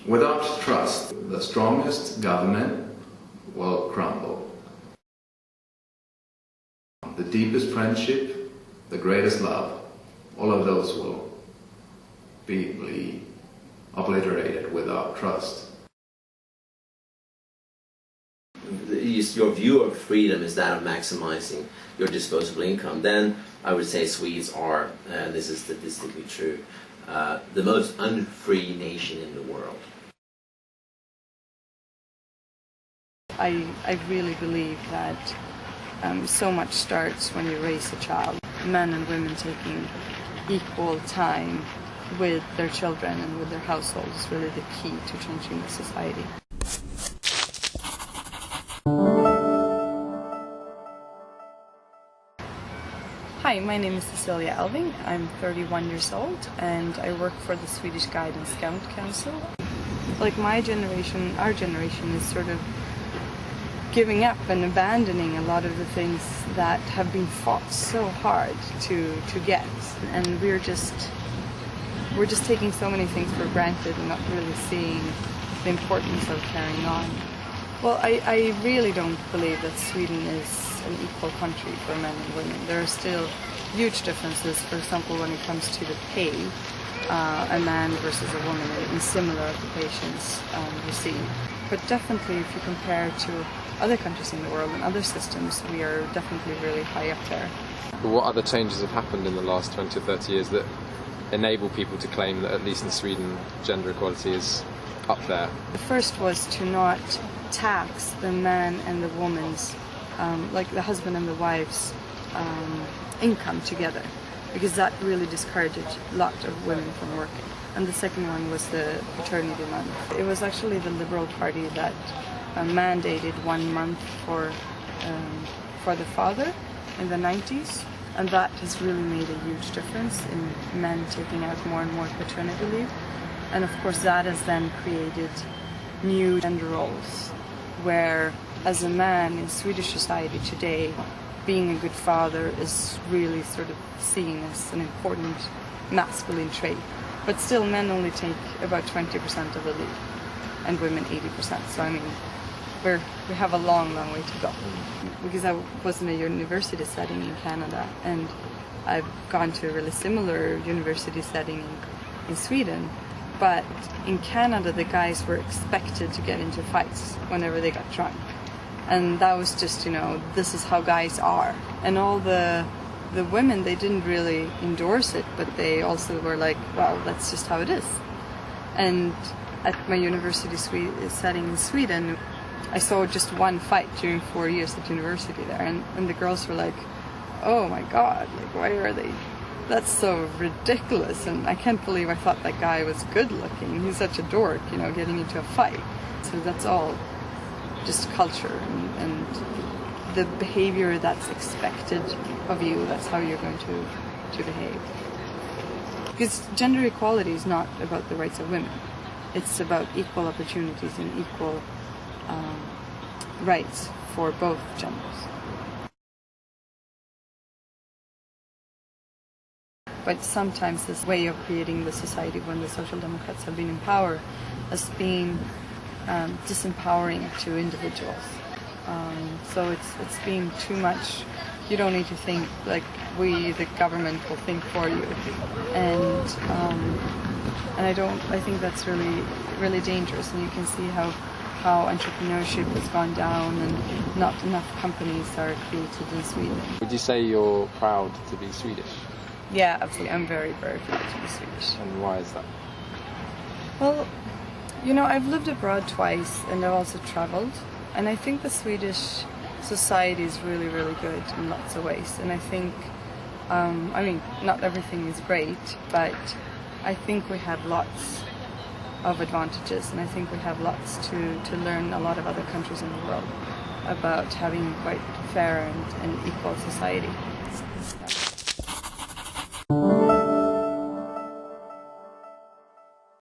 Without trust, the strongest government will crumble. The deepest friendship, the greatest love, all of those will be obliterated without trust. Your view of freedom is that of maximizing your disposable income. Then I would say Swedes are, and this is statistically true, the most unfree nation in the world. I really believe that so much starts when you raise a child. Men and women taking equal time with their children and with their households is really the key to changing the society. Hi, my name is Cecilia. I'm 31 years old and I work for the Swedish Guide and Scout Council. Like my generation, our generation is sort of giving up and abandoning a lot of the things that have been fought so hard to get, and we're just taking so many things for granted and not really seeing the importance of carrying on. Well, I really don't believe that Sweden is an equal country for men and women. There are still huge differences, for example, when it comes to the pay a man versus a woman in similar occupations we see. But definitely if you compare to other countries in the world and other systems, we are definitely really high up there. But what other changes have happened in the last 20 or 30 years that enable people to claim that, at least in Sweden, gender equality is up there? The first was to not tax the man and the woman's, like the husband and the wife's income together, because that really discouraged a lot of women from working. And the second one was the paternity month. It was actually the Liberal Party that mandated 1 month for the father in the 90s, and that has really made a huge difference in men taking out more and more paternity leave. And of course that has then created new gender roles, where as a man in Swedish society today, being a good father is really sort of seen as an important masculine trait. But still, men only take about 20% of the leave, and women 80%. So I mean, we have a long way to go. Because I was in a university setting in Canada, and I've gone to a really similar university setting in Sweden. But in Canada, the guys were expected to get into fights whenever they got drunk. And that was just, this is how guys are. And all the women, they didn't really endorse it, but they also were like, well, that's just how it is. And at my university setting in Sweden, I saw just one fight during 4 years at university there, and the girls were like, oh my god, like, why are they, that's so ridiculous, and I can't believe I thought that guy was good looking, he's such a dork, getting into a fight. So that's all just culture and the behavior that's expected of you, that's how you're going to behave. Because gender equality is not about the rights of women, it's about equal opportunities and equal rights for both genders. But sometimes this way of creating the society when the Social Democrats have been in power has been disempowering to individuals. So it's been too much. You don't need to think like the government will think for you, and I think that's really dangerous. And you can see how entrepreneurship has gone down and not enough companies are created in Sweden. Would you say you're proud to be Swedish? Yeah, absolutely. I'm very, very proud to be Swedish. And why is that? Well, I've lived abroad twice and I've also traveled, and I think the Swedish society is really, really good in lots of ways. And I think, not everything is great, but I think we have lots of advantages, and I think we have lots to learn a lot of other countries in the world about having quite fair and equal society. Yeah.